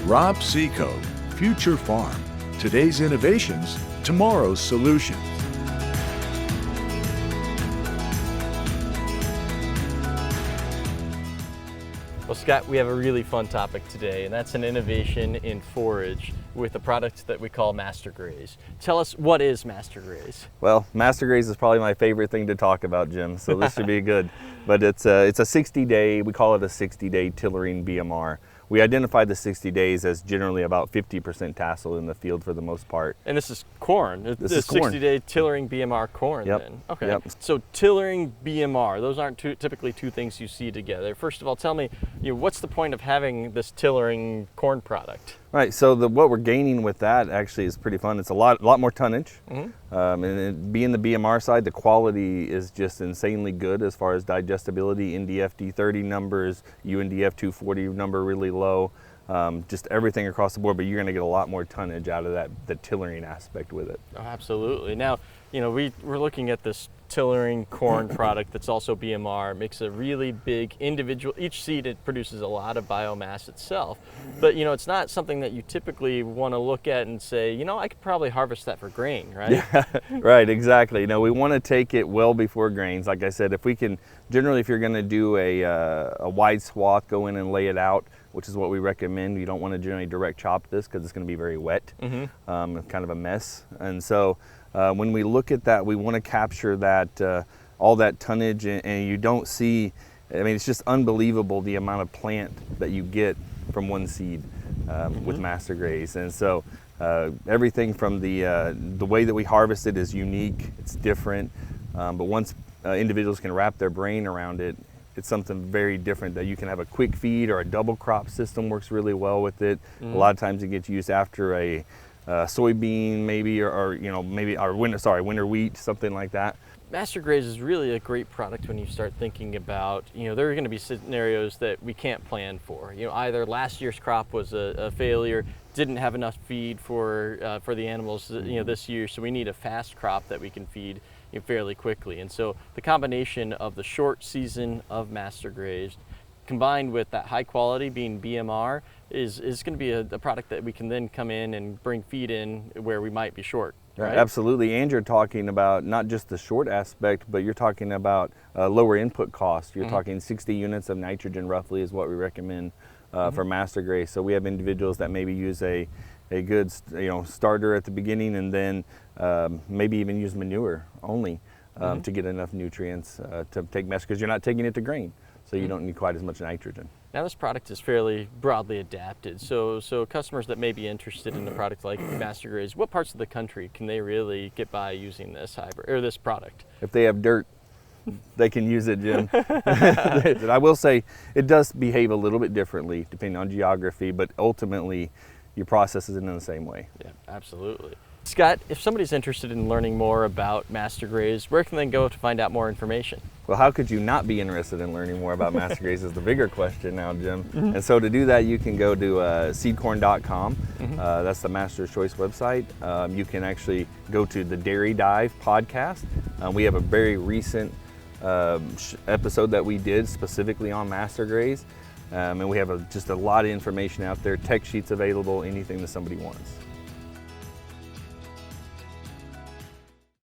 Rob Seacoke, Future Farm. Today's innovations, tomorrow's solutions. Well, Scott, we have a really fun topic today, and that's an innovation in forage with a product that we call MasterGraze. Tell us, what is MasterGraze? Well, MasterGraze is probably my favorite thing to talk about, Jim, so this should be good. But it's a 60-day, we call it a 60-day tillering BMR. We identify the 60 days as generally about 50% tassel in the field for the most part. And this is corn. This is corn. 60-day tillering BMR corn, Yep. then. Okay. Yep. So tillering BMR, those aren't typically two things you see together. First of all, tell me, what's the point of having this tillering corn product? Right, so what we're gaining with that actually is pretty fun. It's a lot more tonnage. And being the BMR side, the quality is just insanely good as far as digestibility. NDF D30 numbers, UNDF 240 number really low. Just everything across the board, but you're going to get a lot more tonnage out of the tillering aspect with it. Oh, absolutely. Now, we're looking at this tillering corn product that's also BMR. It makes a really big individual, each seed, it produces a lot of biomass itself. But it's not something that you typically want to look at and say, I could probably harvest that for grain, right? Yeah, right, exactly. We want to take it well before grains. Like I said, if we can, generally if you're going to do a wide swath, go in and lay it out, which is what we recommend. You don't want to generally direct chop this because it's going to be very wet, kind of a mess. And so when we look at that, we want to capture that all that tonnage, and you don't see, it's just unbelievable the amount of plant that you get from one seed with MasterGraze. And so everything from the way that we harvest it is unique, it's different, but once individuals can wrap their brain around it, it's something very different, that you can have a quick feed, or a double crop system works really well with it. A lot of times it gets used after a soybean maybe, or winter wheat, something like that. MasterGraze is really a great product when you start thinking about, there are going to be scenarios that we can't plan for. Either last year's crop was a failure, didn't have enough feed for the animals, this year, so we need a fast crop that we can feed fairly quickly. And so the combination of the short season of MasterGraze combined with that high quality being BMR is going to be a product that we can then come in and bring feed in where we might be short. Right? Absolutely, and you're talking about not just the short aspect, but you're talking about lower input costs. You're talking 60 units of nitrogen roughly is what we recommend for MasterGraze. So we have individuals that maybe use a good starter at the beginning, and then maybe even use manure only to get enough nutrients to take MasterGraze, because you're not taking it to grain, so you don't need quite as much nitrogen. Now this product is fairly broadly adapted, so customers that may be interested in a product like MasterGraze, what parts of the country can they really get by using this hybrid or this product? If they have dirt, they can use it, Jim. I will say it does behave a little bit differently depending on geography, but ultimately your process is in the same way. Yeah, absolutely. Scott, if somebody's interested in learning more about MasterGraze, where can they go to find out more information? Well, how could you not be interested in learning more about MasterGraze is the bigger question now, Jim. And so to do that, you can go to seedcorn.com. That's the Master's Choice website. You can actually go to the Dairy Dive podcast. We have a very recent episode that we did specifically on MasterGraze. And we have just a lot of information out there, tech sheets available, anything that somebody wants.